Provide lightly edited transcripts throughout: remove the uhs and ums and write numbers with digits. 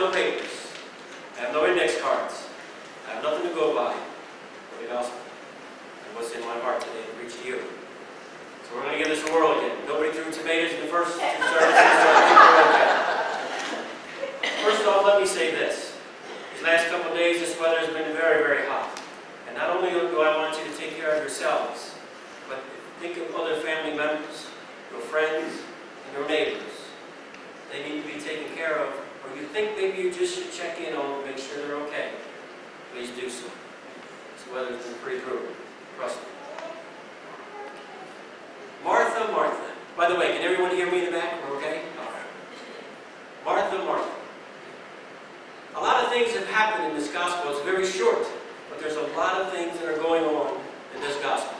no papers. I have no index cards. I have nothing to go by for the gospel. And what's in my heart today to preach to you. So we're going to give this a whirl again. Nobody threw tomatoes in the first two services, so I think we're okay. First off, let me say this. These last couple of days, this weather has been very, very hot. And not only do I want you to take care of yourselves, but think of other family members, your friends, and your neighbors. They need to be taken care of, or you think maybe you just should check in on them, make sure they're okay. Please do so. This weather's been pretty brutal. Trust me. Martha, Martha. By the way, can everyone hear me in the back? We're okay? All right. Martha, Martha. A lot of things have happened in this gospel. It's very short, but there's a lot of things that are going on in this gospel.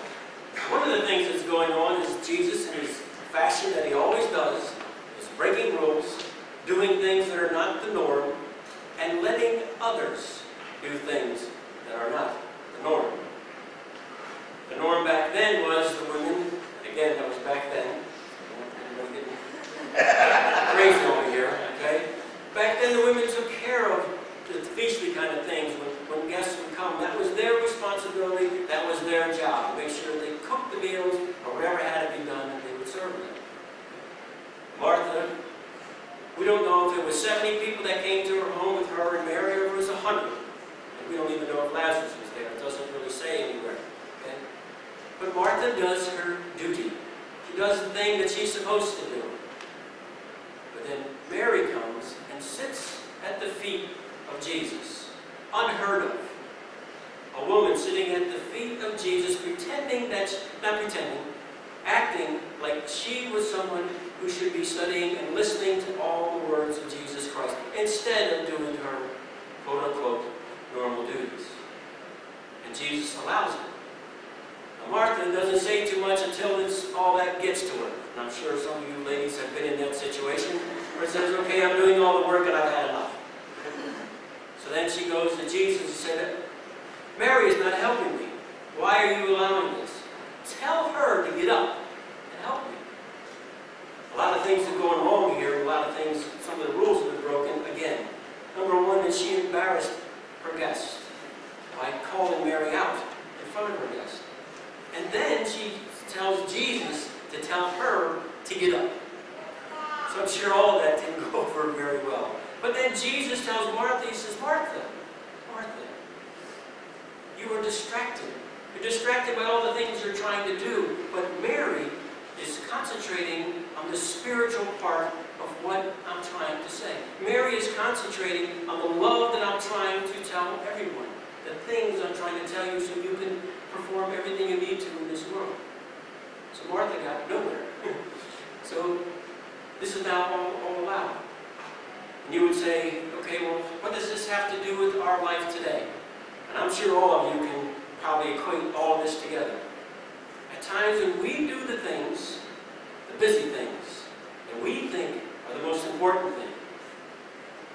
One of the things that's going on is Jesus, in his fashion that he always does, is breaking rules, doing things that are not the norm, and letting others do things that are not the norm. The norm back then was the women, again, that was back then. Everybody getting crazy over here, okay? Back then the women took care of the feastly kind of things. When guests would come, that was their responsibility, that was their job, to make sure they cooked the meals, or whatever had to be done, and they would serve them. Martha, we don't know if it was 70 people that came to her home with her and Mary, or it was 100. And we don't even know if Lazarus was there. It doesn't really say anywhere. Okay? But Martha does her duty. She does the thing that she's supposed to do. But then Mary comes and sits at the feet of Jesus. Unheard of. A woman sitting at the feet of Jesus, pretending that, not pretending, acting like she was someone who should be studying and listening to all the words of Jesus Christ, instead of doing her, quote-unquote, normal duties. And Jesus allows it. Now, Martha doesn't say too much until all that gets to her. And I'm sure some of you ladies have been in that situation where it says, okay, I'm doing all the work and I've had enough. So then she goes to Jesus and said, Mary is not helping me. Why are you allowing this? Tell her to get up and help me. A lot of things are going wrong here. A lot of things, some of the rules have been broken again. Number one is she embarrassed her guest by calling Mary out in front of her guest. And then she tells Jesus to tell her to get up. So I'm sure all of that didn't go over very well. But then Jesus tells Martha, he says, Martha, Martha, you are distracted. You're distracted by all the things you're trying to do. But Mary is concentrating on the spiritual part of what I'm trying to say. Mary is concentrating on the love that I'm trying to tell everyone. The things I'm trying to tell you so you can perform everything you need to in this world. So Martha got nowhere. So this is now all allowed. And you would say, okay, well, what does this have to do with our life today? And I'm sure all of you can probably equate all of this together. At times when we do the things, the busy things, that we think are the most important thing,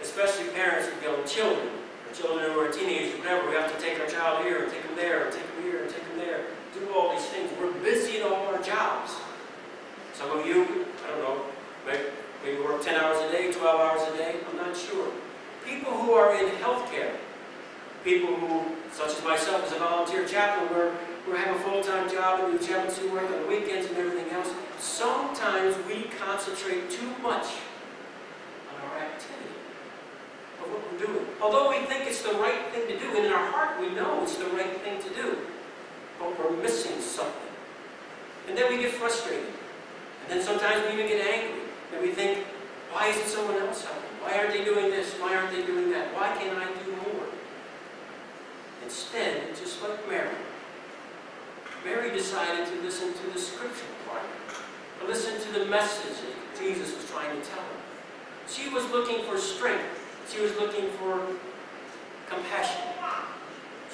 especially parents with young children, or children who are teenagers, whatever, we have to take our child here, and take them there, and take them here, and take them there, do all these things. We're busy in all our jobs. Some of you, I don't know, maybe work 10 hours a day, 12 hours a day, I'm not sure. People who are in healthcare, people who, such as myself, as a volunteer chaplain, we have a full-time job and do chaplaincy work on the weekends and everything else. Sometimes we concentrate too much on our activity of what we're doing. Although we think it's the right thing to do, and in our heart we know it's the right thing to do, but we're missing something. And then we get frustrated. And then sometimes we even get angry. And we think, why isn't someone else helping? Why aren't they doing this? Why aren't they doing that? Why can't I do more? Instead, just like Mary decided to listen to the scripture part, to listen to the message that Jesus was trying to tell her. She was looking for strength. She was looking for compassion.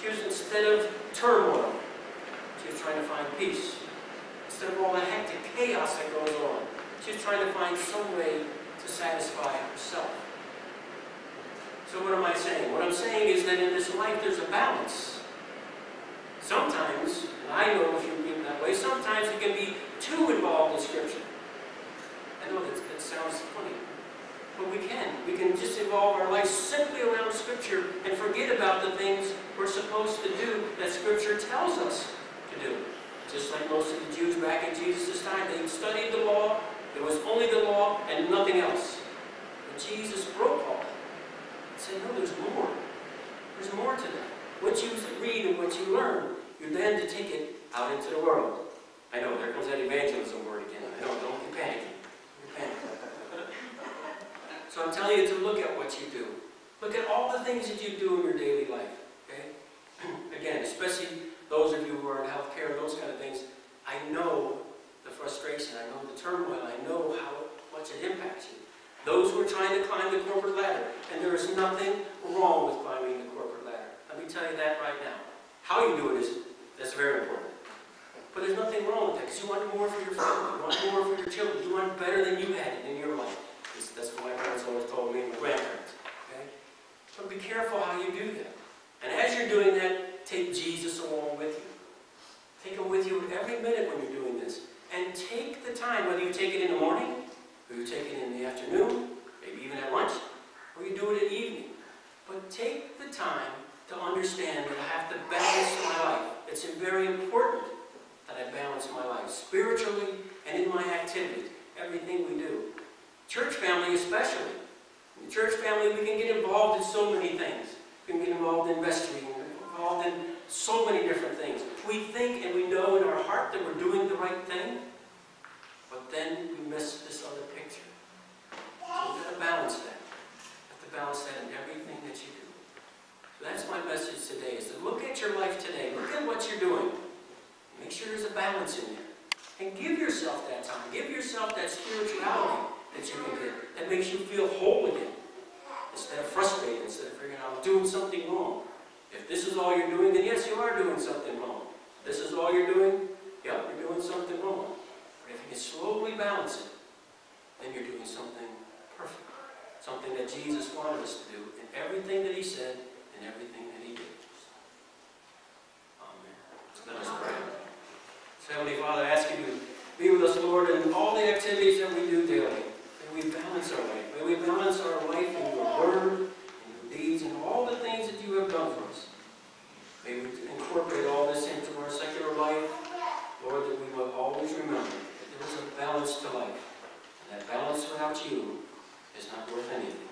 She was, instead of turmoil, she was trying to find peace. Instead of all the hectic chaos that goes on, she was trying to find some way to satisfy herself. So what am I saying? What I'm saying is that in this life there's a balance. Sometimes, and I know if you've been that way, sometimes you can be too involved in Scripture. I know that sounds funny. But we can. We can just evolve our life simply around Scripture and forget about the things we're supposed to do that Scripture tells us to do. Just like most of the Jews back in Jesus' time, they studied the law. There was only the law and nothing else. But Jesus broke all that. He said, no, there's more. There's more to that. What you read and what you learn, you're then to take it out into the world. I know, there comes that evangelism word again. I know, don't be panicking. You're panicking. So I'm telling you to look at what you do. Look at all the things that you do in your daily life. Okay? Again, especially those of you who are in healthcare, those kind of things, I know the frustration, I know the turmoil, I know how much it impacts you. Those who are trying to climb the corporate ladder, and there is nothing wrong with climbing the corporate ladder. Let me tell you that right now. How you do it that's very important. But there's nothing wrong with that, because you want more for your family, you want more for your children, you want better than you had it in your life. That's what my parents always told me and my grandparents. Okay? So be careful how you do that. And as you're doing that, take Jesus along with you. Take him with you every minute when you're doing this. And take the time, whether you take it in the morning, or you take it in the afternoon, maybe even at lunch, or you do it in the evening. But take the time to understand that I have to balance my life. It's very important that I balance my life, spiritually and in my activities, everything we do. Church family especially. In the church family, we can get involved in so many things. We can get involved in vestry, involved in so many different things. We think and we know in our heart that we're doing the right thing, but then we miss this other picture. So we've got to balance that. You have to balance that in everything that you do. So that's my message today, is to look at your life today. Look at what you're doing. Make sure there's a balance in there. And give yourself that time. Give yourself that spirituality that you can get, that makes you feel whole again. Instead of frustrated, instead of figuring out I'm doing something wrong. If this is all you're doing, then yes, you are doing something wrong. If this is all you're doing, yeah, you're doing something wrong. But if you can slowly balance it, then you're doing something perfect. Something that Jesus wanted us to do in everything that he said and everything that he did. Amen. Let us pray. So, Heavenly Father, I ask you to be with us, Lord, in all the activities that we do daily. May we balance our life. May we balance our life in your word, in your deeds, and all the things that you have done for us. May we incorporate all this into our secular life, Lord, that we will always remember that there is a balance to life. And that balance without you is not worth anything.